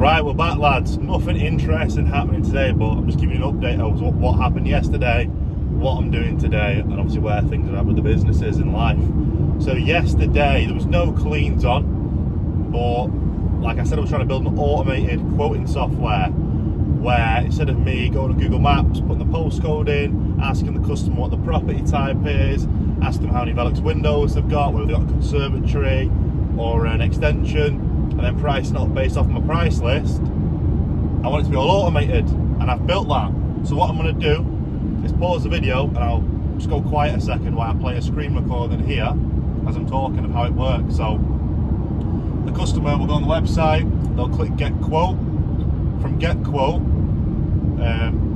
Right, we're back, lads. Nothing interesting happening today, but I'm just giving you an update of what happened yesterday, what I'm doing today, and obviously where things are at with the businesses in life. So yesterday, there was no cleans on, but like I said, I was trying to build an automated quoting software where instead of me going to Google Maps, putting the postcode in, asking the customer what the property type is, asking them how many Velux windows they've got, whether they've got a conservatory or an extension, and then pricing up based off my price list, I want it to be all automated, and I've built that. So what I'm going to do is pause the video and I'll just go quiet a second while I play a screen recording here as I'm talking of how it works. So the customer will go on the website, they'll click get quote. From get quote,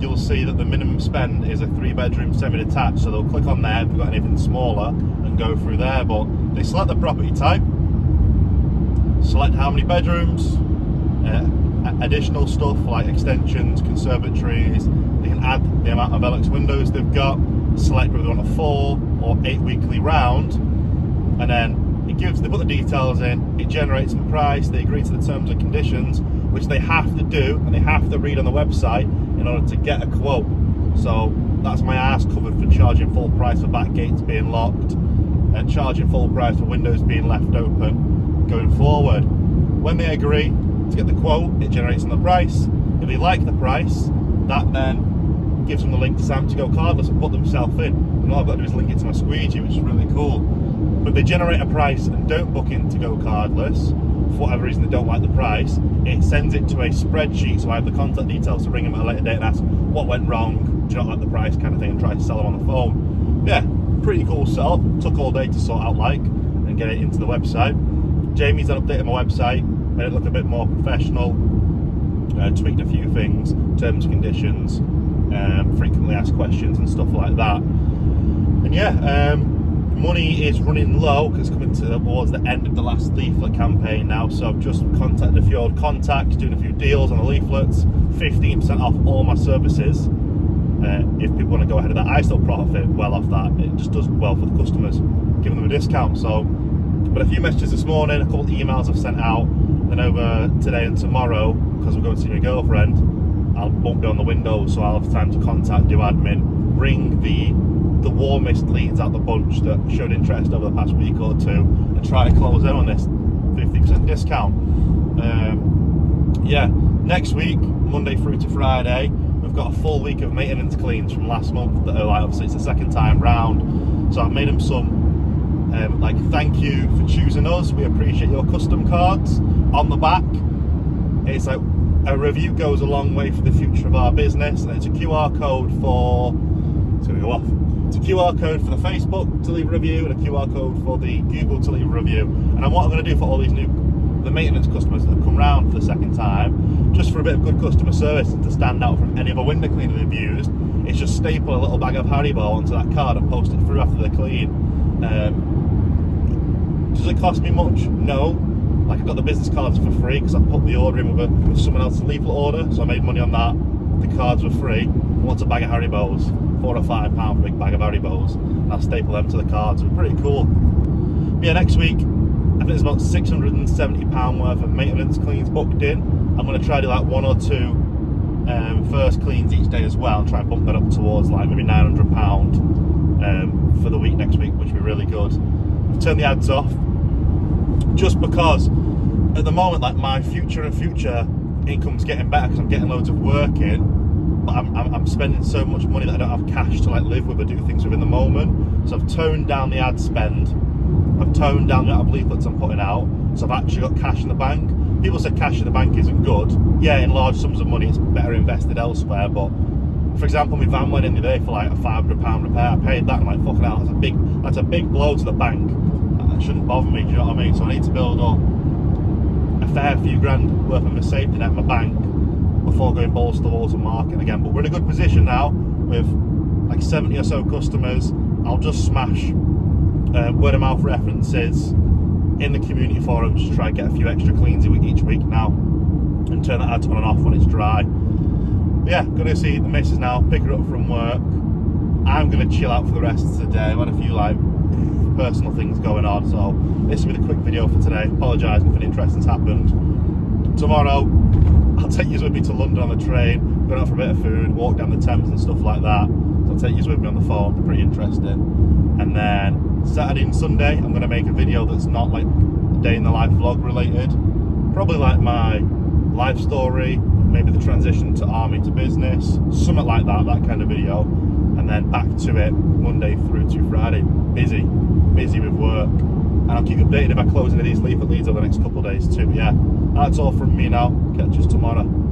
you'll see that the minimum spend is a 3-bedroom semi-detached, so they'll click on there if they've got anything smaller and go through there. But they select the property type, select how many bedrooms, additional stuff like extensions, conservatories. They can add the amount of Velux windows they've got, select whether they want a 4 or 8 weekly round, and then they put the details in, it generates the price, they agree to the terms and conditions, which they have to do and they have to read on the website in order to get a quote. So that's my ass covered for charging full price for back gates being locked and charging full price for windows being left open going forward. When they agree to get the quote, it generates them the price. If they like the price, that then gives them the link to Sam to go cardless and put themselves in. And all I've got to do is link it to my squeegee, which is really cool. But if they generate a price and don't book in to go cardless, for whatever reason they don't like the price, it sends it to a spreadsheet, so I have the contact details to ring them at a later date and ask what went wrong, do you not like the price kind of thing, and try to sell them on the phone. Yeah, pretty cool setup. Took all day to sort out and get it into the website. Jamie's then updated my website, made it look a bit more professional, tweaked a few things, terms and conditions, frequently asked questions and stuff like that. And yeah, money is running low because it's coming towards the end of the last leaflet campaign now, so I've just contacted a few old contacts, doing a few deals on the leaflets, 15% off all my services. If people want to go ahead of that, I still profit well off that. It just does well for the customers, giving them a discount. So, but a few messages this morning, a couple of emails I've sent out, then over today and tomorrow, because we're going to see my girlfriend, I won't be on the window, so I'll have time to contact do admin, ring the warmest leads out the bunch that showed interest over the past week or two, and try to close in on this 50% discount. Yeah, next week, Monday through to Friday, we've got a full week of maintenance cleans from last month that are like, obviously it's the second time round, so I've made them some like thank you for choosing us, we appreciate your custom cards. On the back it's like a review goes a long way for the future of our business, and it's a QR code for, it's going to go off. It's a QR code for the Facebook to leave a review and a QR code for the Google to leave a review. And what I'm going to do for all these the maintenance customers that have come round for the second time, just for a bit of good customer service and to stand out from any other window cleaner they've used, is just staple a little bag of Haribo onto that card and post it through after they're clean. Does it cost me much? No. Like, I got the business cards for free because I put the order in with someone else's leaflet order, so I made money on that. The cards were free. What's a bag of Haribos? £4 or £5 for a big bag of Haribos, and I'll staple them to the cards. They're pretty cool. But yeah, next week I think there's about £670 worth of maintenance cleans booked in. I'm going to try to do like 1 or 2 first cleans each day as well, and try and bump that up towards like maybe £900 for the week next week, which would be really good. I've turned the ads off just because at the moment, like, my future income's getting better because I'm getting loads of work in, but I'm spending so much money that I don't have cash to like live with or do things with in the moment. So I've toned down the ad spend, I've toned down the amount of leaflets I'm putting out, so I've actually got cash in the bank. People say cash in the bank isn't good. Yeah, in large sums of money it's better invested elsewhere, but for example, my van went in the other day for like a £500 repair. I paid that and I'm like, fucking hell, that's a big blow to the bank. That shouldn't bother me, do you know what I mean? So I need to build up a fair few grand worth of a safety net in my bank before going balls to the walls and marketing again. But we're in a good position now with like 70 or so customers. I'll just smash word of mouth references in the community forums to try and get a few extra cleans each week now, and turn that ad on and off when it's dry. But yeah, gonna see the missus now, pick her up from work. I'm gonna chill out for the rest of the day. I've had a few like personal things going on, so this will be the quick video for today. Apologise if anything interesting's happened. Tomorrow I'll take you with me to London on the train, go out for a bit of food, walk down the Thames and stuff like that. So I'll take you with me on the phone, pretty interesting. And then Saturday and Sunday, I'm going to make a video that's not like a day in the life vlog related. Probably like my life story, maybe the transition to army to business, something like that kind of video. And then back to it Monday through to Friday. Busy with work. And I'll keep you updated if I close any of these leaflet leads over the next couple of days too. But yeah, that's all from me now. Catch us tomorrow.